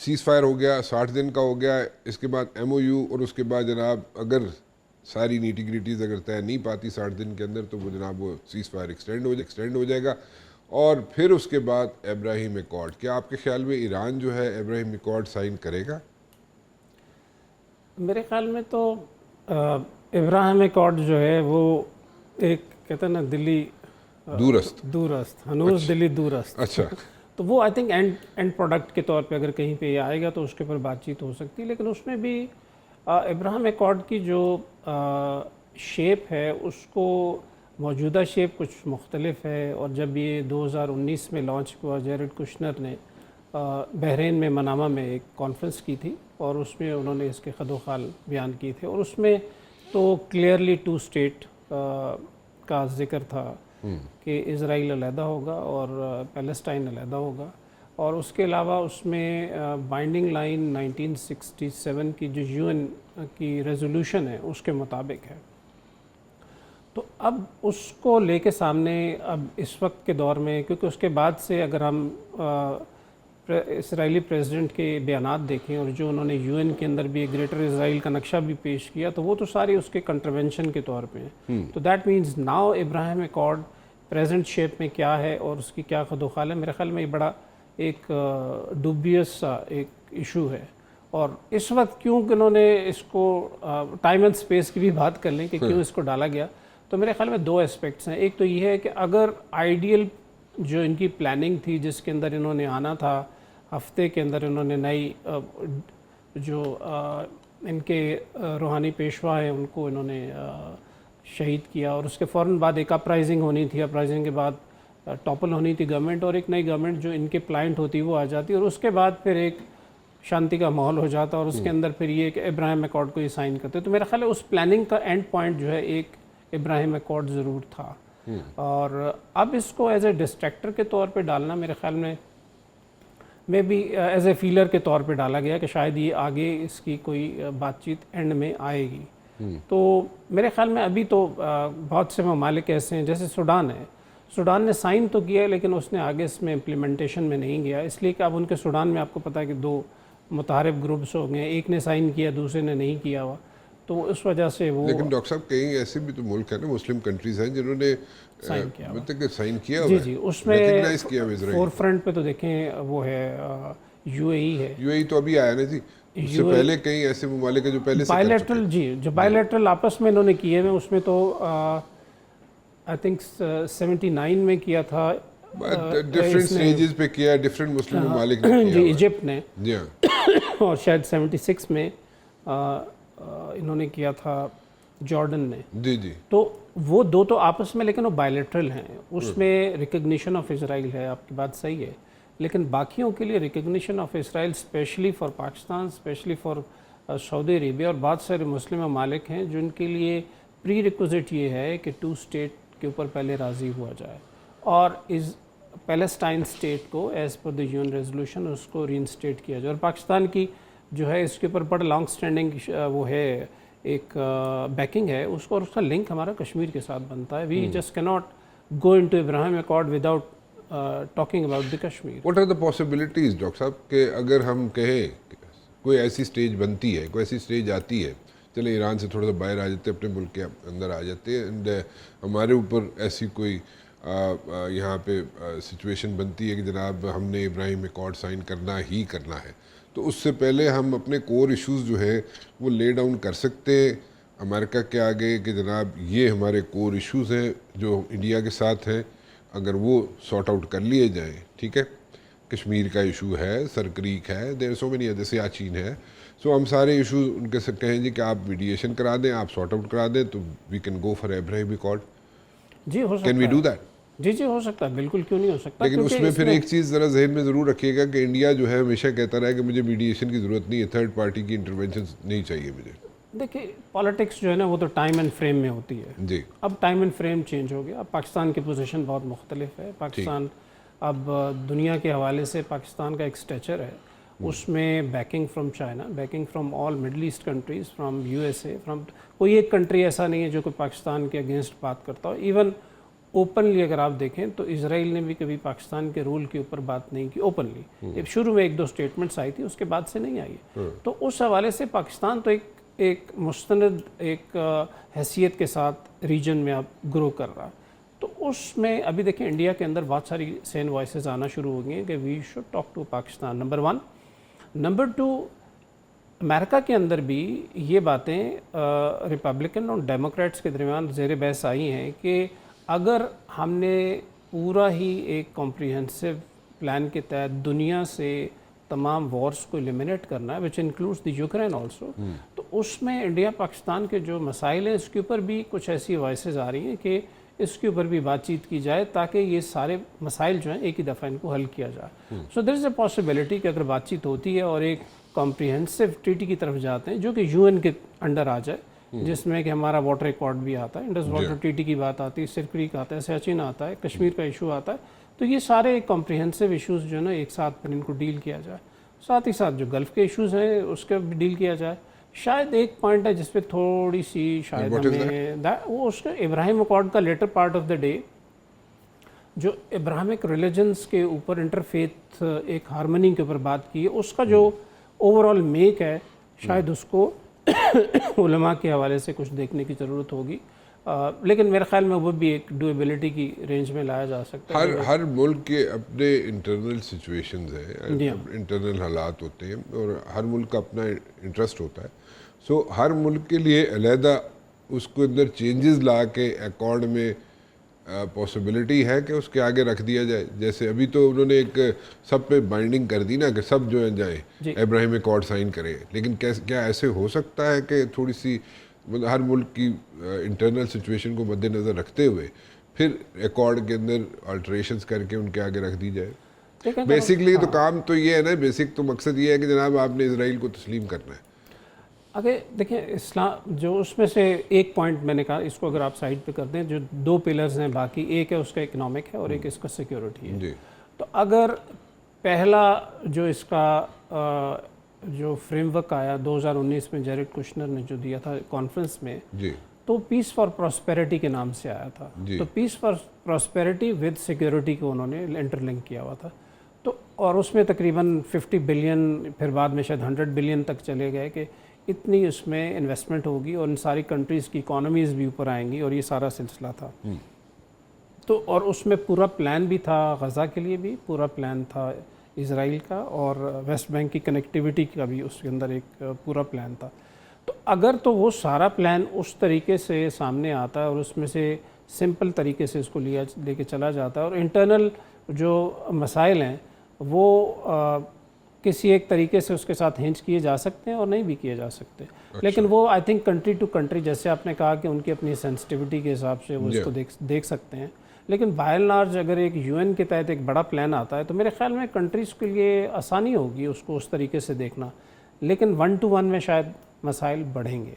Cease fire ہو گیا 60 دن کا ہو گیا, اس کے بعد ایم او یو, اور اس کے بعد جناب اگر ساری نیٹی گریٹیز اگر طے نہیں پاتی 60 دن کے اندر تو وہ جناب وہ سیز فائر ایکسٹینڈ ہو جائے گا, اور پھر اس کے بعد ابراہیم ایکارڈ. کیا آپ کے خیال میں ایران جو ہے ابراہیم ایکارڈ سائن کرے گا؟ میرے خیال میں تو ابراہیم ایکارڈ جو ہے وہ ایک کہتے ہیں نا دلی دورست ہنوز دلی دورست. اچھا تو وہ آئی تھنک اینڈ پروڈکٹ کے طور پہ اگر کہیں پہ یہ آئے گا تو اس کے اوپر بات چیت ہو سکتی ہے, لیکن اس میں بھی ابراہیم ایکارڈ کی جو شیپ ہے اس کو موجودہ شیپ کچھ مختلف ہے, اور جب یہ 2019 میں لانچ ہوا جیرڈ کشنر نے بحرین میں منامہ میں ایک کانفرنس کی تھی, اور اس میں انہوں نے اس کے خد و خال بیان کیے تھے, اور اس میں تو کلیئرلی 2 اسٹیٹ کا ذکر تھا کہ اسرائیل علیحدہ ہوگا اور پیلسٹائن علیحدہ ہوگا, اور اس کے علاوہ اس میں بائنڈنگ لائن 1967 کی جو یو این کی ریزولوشن ہے اس کے مطابق ہے. تو اب اس کو لے کے سامنے اب اس وقت کے دور میں, کیونکہ اس کے بعد سے اگر ہم اسرائیلی پریزیڈنٹ کے بیانات دیکھیں اور جو انہوں نے یو این کے اندر بھی گریٹر اسرائیل کا نقشہ بھی پیش کیا, تو وہ تو ساری اس کے کنٹرونشن کے طور پہ ہیں. تو that means now Ibrahim accord present shape میں کیا ہے اور اس کی کیا خد و خال ہے, میرے خیال میں یہ بڑا ایک ڈوبیس سا ایک ایشو ہے. اور اس وقت کیوں کہ انہوں نے اس کو ٹائم اینڈ اسپیس کی بھی بات کر لیں کہ کیوں اس کو ڈالا گیا, تو میرے خیال میں 2 اسپیکٹس ہیں. ایک تو یہ ہے کہ اگر آئیڈیل جو ان کی پلاننگ تھی جس کے اندر انہوں نے آنا تھا, ہفتے کے اندر انہوں نے نئی جو ان کے روحانی پیشوا ہیں ان کو انہوں نے شہید کیا, اور اس کے فوراً بعد ایک اپرائزنگ ہونی تھی, اپرائزنگ کے بعد ٹاپل ہونی تھی گورنمنٹ, اور ایک نئی گورنمنٹ جو ان کے پلائنٹ ہوتی وہ آ جاتی, اور اس کے بعد پھر ایک شانتی کا ماحول ہو جاتا, اور اس کے اندر پھر یہ کہ ابراہیم ایکارڈ کو یہ سائن کرتے. تو میرا خیال ہے اس پلاننگ کا اینڈ پوائنٹ جو ہے ایک ابراہیم ایکارڈ ضرور تھا, اور اب اس کو ایز اے ڈسٹریکٹر کے طور پہ ڈالنا میرے خیال میں بھی ایز اے فیلر کے طور پہ ڈالا گیا کہ شاید یہ آگے اس کی کوئی بات چیت اینڈ میں آئے گی. تو میرے خیال میں ابھی تو بہت سے ممالک ایسے ہیں جیسے سوڈان ہے, سوڈان نے سائن تو کیا ہے لیکن اس نے آگے اس میں امپلیمنٹیشن میں نہیں گیا, اس لیے کہ اب ان کے سوڈان میں آپ کو پتہ ہے کہ 2 متحارب گروپس ہو گئے, ایک نے سائن کیا دوسرے نے نہیں کیا ہوا, تو اس وجہ سے وہ. لیکن ڈاکٹر صاحب کئی ایسے بھی تو ملک ہیں نا, مسلم کنٹریز ہیں جنہوں نے سائن کیا ہوا ہے. جی اس میں فور فرنٹ پہ تو دیکھیں وہ ہے یو اے ای ہے. یو اے ای تو ابھی آیا نا جی, اس سے پہلے کئی ایسے ممالک ہیں جو پہلے سے بائیلیٹرل, جی جو بائیلیٹرل آپس میں انہوں نے کیے ہیں, اس میں تو آئی تھنک 79 میں کیا تھا, ڈفرینٹ سٹیجز پہ کیا, ڈفرینٹ مسلم ممالک نے کیا, جی ایجپٹ نے, جی ہاں, اور شاید 76 میں انہوں نے کیا تھا جارڈن نے. جی جی. تو وہ 2 تو آپس میں, لیکن وہ بائیلیٹرل ہیں, اس میں ریکگنیشن آف اسرائیل ہے, آپ کی بات صحیح ہے, لیکن باقیوں کے لیے recognition of Israel specially for Pakistan, specially for Saudi Arabia اور بہت سارے مسلم ممالک ہیں جن کے لیے پری ریکوزٹ یہ ہے کہ 2 اسٹیٹ کے اوپر پہلے راضی ہوا جائے, اور اس پیلسٹائن اسٹیٹ کو ایز پر دی یو این ریزولوشن اس کو ری انسٹیٹ کیا جائے. اور پاکستان کی جو ہے اس کے اوپر بڑا لانگ اسٹینڈنگ وہ ہے ایک بیکنگ ہے اس کو, اور اس کا لنک ہمارا کشمیر کے ساتھ بنتا ہے. We just can not go into Ibrahim accord without talking about the Kashmir. What are the possibilities doctor صاحب کہ اگر ہم کہیں کوئی ایسی سٹیج بنتی ہے, کوئی ایسی سٹیج آتی ہے, چلے ایران سے تھوڑا سا باہر آ جاتے ہیں, اپنے ملک کے اندر آ جاتے ہیں, اینڈ ہمارے اوپر ایسی کوئی یہاں پہ سچویشن بنتی ہے کہ جناب ہم نے ابراہیم ایکارڈ سائن کرنا ہی کرنا ہے, تو اس سے پہلے ہم اپنے کور ایشوز جو ہے وہ لے ڈاؤن کر سکتے ہیں امریکہ کے آگے کہ جناب یہ ہمارے کور ایشوز ہیں جو انڈیا کے ساتھ ہیں, اگر وہ سارٹ آؤٹ کر لیے جائیں, ٹھیک ہے, کشمیر کا ایشو ہے, سر کریک ہے, دیر سو مینی ادر, سیاچین ہے, سو ہم سارے ایشوز ان کے سے کہیں جی کہ آپ میڈیشن کرا دیں, آپ سارٹ آؤٹ کرا دیں, تو we can go for Abraham accord. جی ہو سکتا ہے, کین وی ڈو دیٹ؟ جی ہو سکتا ہے, بالکل کیوں نہیں ہو سکتا. لیکن اس میں پھر ایک چیز ذرا ذہن میں ضرور رکھیے گا کہ انڈیا جو ہے ہمیشہ کہتا رہا ہے کہ مجھے میڈیشن کی ضرورت نہیں ہے, تھرڈ پارٹی کی انٹرونشن نہیں چاہیے مجھے. دیکھیے پالیٹکس جو ہے نا وہ تو ٹائم اینڈ فریم میں ہوتی ہے. جی. اب ٹائم اینڈ فریم چینج ہو گیا, اب پاکستان کی پوزیشن بہت مختلف ہے. پاکستان اب دنیا کے حوالے سے پاکستان کا ایک اسٹیچر ہے, اس میں backing from China, backing from all Middle East countries, from USA, from کوئی ایک کنٹری ایسا نہیں ہے جو کہ پاکستان کے اگینسٹ بات کرتا ہو. ایون اوپنلی اگر آپ دیکھیں تو اسرائیل نے بھی کبھی پاکستان کے رول کے اوپر بات نہیں کی اوپنلی. شروع میں 1-2 اسٹیٹمنٹس آئی تھی, اس کے بعد سے نہیں آئی ہے. تو اس حوالے سے پاکستان تو ایک مستند ایک حیثیت کے ساتھ ریجن میں اب گرو کر رہا ہے. تو اس میں ابھی دیکھیں انڈیا کے اندر بہت ساری سین وائسز آنا شروع ہو گئی ہیں کہ we should talk to Pakistan, number 1. Number 2, امریکہ کے اندر بھی یہ باتیں ریپبلکن اور ڈیموکریٹس کے درمیان زیر بحث آئی ہیں کہ اگر ہم نے پورا ہی ایک کمپریہنسو پلان کے تحت دنیا سے تمام وارز کو ایلیمنیٹ کرنا ہے which includes the Ukraine also, تو اس میں انڈیا پاکستان کے جو مسائل ہیں اس کے اوپر بھی کچھ ایسی وائسز آ رہی ہیں کہ اس کے اوپر بھی بات چیت کی جائے تاکہ یہ سارے مسائل جو ہیں ایک ہی دفعہ ان کو حل کیا جائے. سو دیر از اے پاسبلٹی کہ اگر بات چیت ہوتی ہے اور ایک کمپریہنسو ٹریٹی کی طرف جاتے ہیں جو کہ یو این کے انڈر آ جائے, جس میں کہ ہمارا واٹر ریکارڈ بھی آتا ہے, انڈس واٹر ٹریٹی کی بات آتی ہے, سرکریک آتا ہے, سیاچن آتا ہے, کشمیر کا ایشو آتا ہے, تو یہ سارے کمپریہنسو ایشوز جو ہے نا ایک ساتھ پھر ان کو ڈیل کیا جائے. ساتھ ہی ساتھ جو گلف کے ایشوز ہیں اس کا بھی ڈیل کیا جائے. شاید ایک پوائنٹ ہے جس پہ تھوڑی سی شاید ہمیں وہ اس کا ابراہیم اکارڈ کا latter part of the day جو ابراہمک ریلیجنس کے اوپر انٹرفیتھ ایک ہارمنی کے اوپر بات کی ہے, اس کا جو اوور آل میک ہے شاید اس کو علماء کے حوالے سے کچھ دیکھنے کی ضرورت ہوگی, لیکن میرے خیال میں وہ بھی ایک ڈویبلٹی کی رینج میں لایا جا سکتا ہے. ہر ملک کے اپنے انٹرنل سچویشنز ہیں, انٹرنل حالات ہوتے ہیں اور ہر ملک کا اپنا انٹرسٹ ہوتا ہے. سو ہر ملک کے لیے علیحدہ اس کو اندر چینجز لا کے ایکارڈ میں پاسبلٹی ہے کہ اس کے آگے رکھ دیا جائے. جیسے ابھی تو انہوں نے ایک سب پہ بائنڈنگ کر دی نا کہ سب جو ہے جائیں ابراہیم اکارڈ سائن کریں, لیکن کیا ایسے ہو سکتا ہے کہ تھوڑی سی مطلب ہر ملک کی انٹرنل سچویشن کو مد نظر رکھتے ہوئے پھر ایکارڈ کے اندر آلٹریشنز کر کے ان کے آگے رکھ دی جائے؟ بیسکلی تو کام تو یہ ہے نا, بیسک تو مقصد یہ ہے کہ جناب آپ نے اسرائیل کو تسلیم کرنا ہے. اگر دیکھیں اسلام جو اس میں سے ایک پوائنٹ میں نے کہا اس کو اگر آپ سائڈ پہ کر دیں, جو 2 پلرز ہیں باقی, ایک ہے اس کا اکنامک ہے اور ایک اس کا سیکیورٹی ہے. تو اگر پہلا جو اس کا جو فریم ورک آیا 2019 میں جیریڈ کشنر نے جو دیا تھا کانفرنس میں, تو پیس فار پراسپیرٹی کے نام سے آیا تھا. تو پیس فار پراسپیرٹی ود سیکیورٹی کو انہوں نے انٹر لنک کیا ہوا تھا. تو اور اس میں تقریباً 50 بلین پھر بعد میں شاید 100 بلین تک چلے گئے کہ اتنی اس میں انویسٹمنٹ ہوگی اور ان ساری کنٹریز کی اکانومیز بھی اوپر آئیں گی, اور یہ سارا سلسلہ تھا. تو اور اس میں پورا پلان بھی تھا غزہ کے لیے بھی, پورا پلان تھا اسرائیل کا, اور ویسٹ بینک کی کنیکٹیوٹی کا بھی اس کے اندر ایک پورا پلان تھا. تو اگر تو وہ سارا پلان اس طریقے سے سامنے آتا ہے اور اس میں سے سمپل طریقے سے اس کو لے کے چلا جاتا ہے, اور انٹرنل جو مسائل ہیں وہ کسی ایک طریقے سے اس کے ساتھ ہینچ کیے جا سکتے ہیں اور نہیں بھی کیے جا سکتے. لیکن وہ I think country to country, جیسے آپ نے کہا کہ ان کی اپنی سینسٹیوٹی کے حساب سے وہ اس کو دیکھ سکتے ہیں. لیکن بائی اینڈ لارج اگر ایک یو این کے تحت ایک بڑا پلان آتا ہے تو میرے خیال میں کنٹریز کے لیے آسانی ہوگی اس کو اس طریقے سے دیکھنا. لیکن 1 to 1 میں شاید مسائل بڑھیں گے.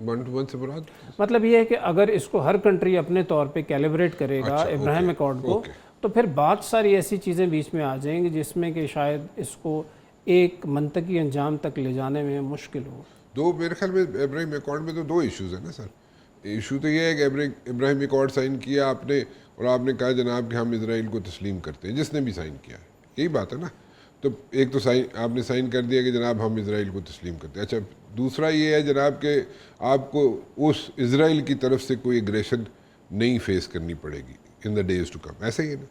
1 to 1 سے مراد مطلب یہ ہے کہ اگر اس کو ہر کنٹری اپنے طور پہ کیلیبریٹ کرے گا ابراہیم اکارڈ کو, تو پھر بہت ساری ایسی چیزیں بیچ میں آ جائیں گی جس میں کہ شاید اس کو ایک منطقی انجام تک لے جانے میں مشکل ہو. میرے خیال میں ابراہیم اکارڈ میں تو 2 ایشوز ہیں نا سر. ایشو تو یہ ہے کہ ابراہیم اکارڈ سائن کیا آپ نے, اور آپ نے کہا جناب کہ ہم اسرائیل کو تسلیم کرتے ہیں, جس نے بھی سائن کیا ہے, یہی بات ہے نا. تو ایک تو آپ نے سائن کر دیا کہ جناب ہم اسرائیل کو تسلیم کرتے ہیں. اچھا, دوسرا یہ ہے جناب کہ آپ کو اس اسرائیل کی طرف سے کوئی اگریشن نہیں فیس کرنی پڑے گی ان دا ڈیز ٹو کم, ایسا ہی ہے نا.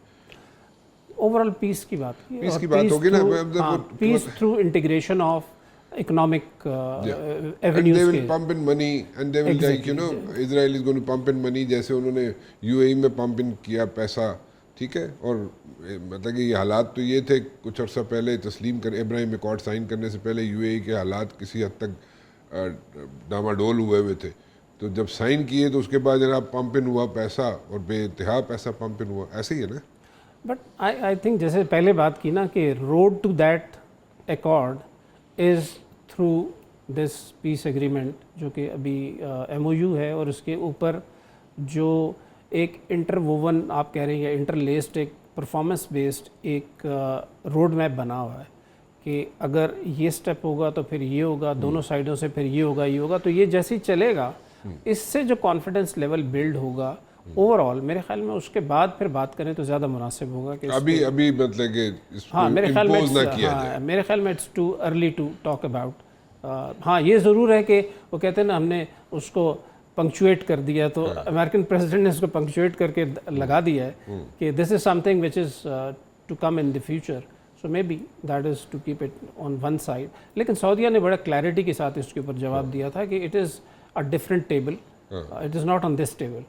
اوور آل پیس کی بات کی, پیس کی بات ہوگی نا, peace through integration of economic avenues. And they will pump in money and they will like, you know, Israel is going to pump in money, جیسے انہوں نے UAE میں پمپ ان کیا پیسہ, ٹھیک ہے. اور مطلب کہ یہ حالات تو یہ تھے کچھ عرصہ پہلے تسلیم کر ابراہیم اکارڈ سائن کرنے سے پہلے UAE کے حالات کسی حد تک ڈاماڈول ہوئے تھے. تو جب سائن کیے تو اس کے بعد جناب پمپ ان ہوا پیسہ, اور بے انتہا پیسہ پمپ ان ہوا, ایسے ہی ہے نا. بٹ آئی تھنک جیسے پہلے بات کی نا کہ road to that accord is through this peace agreement, جو کہ ابھی MOU ہے, اور اس کے اوپر جو ایک انٹر ووون آپ کہہ رہے ہیں انٹر لیسڈ ایک پرفارمنس بیسڈ ایک روڈ میپ بنا ہوا ہے کہ اگر یہ سٹیپ ہوگا تو پھر یہ ہوگا, دونوں سائڈوں سے پھر یہ ہوگا. تو یہ جیسے ہی چلے گا اس سے جو کانفیڈنس لیول بلڈ ہوگا اوور آل میرے خیال میں اس کے بعد پھر بات کریں تو زیادہ مناسب ہوگا کہ ابھی مطلب کہ اس کو ہاں میرے خیال میں impose نہ کیا جائے. ہاں میرے خیال میں it's too early to talk about. ہاں یہ ضرور ہے کہ وہ کہتے ہیں نا ہم نے اس کو پنکچویٹ کر دیا, تو امریکن پریزیڈنٹ نے اس کو پنکچویٹ کر کے لگا دیا ہے کہ دس از some thing which is to come in the future, so may be that is to keep it on one side. لیکن سعودیہ نے بڑا کلیئرٹی کے ساتھ اس کے اوپر جواب دیا تھا کہ it is a different table, it is not on this table.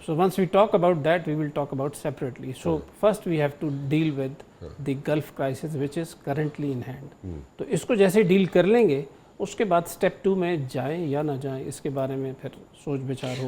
So once we talk about that, we will talk about separately. So first we have to deal with the Gulf crisis which is currently in hand. تو اس کو جیسے deal کر لیں گے اس کے بعد step 2 میں جائیں یا نہ جائیں اس کے بارے میں پھر سوچ بچار ہو.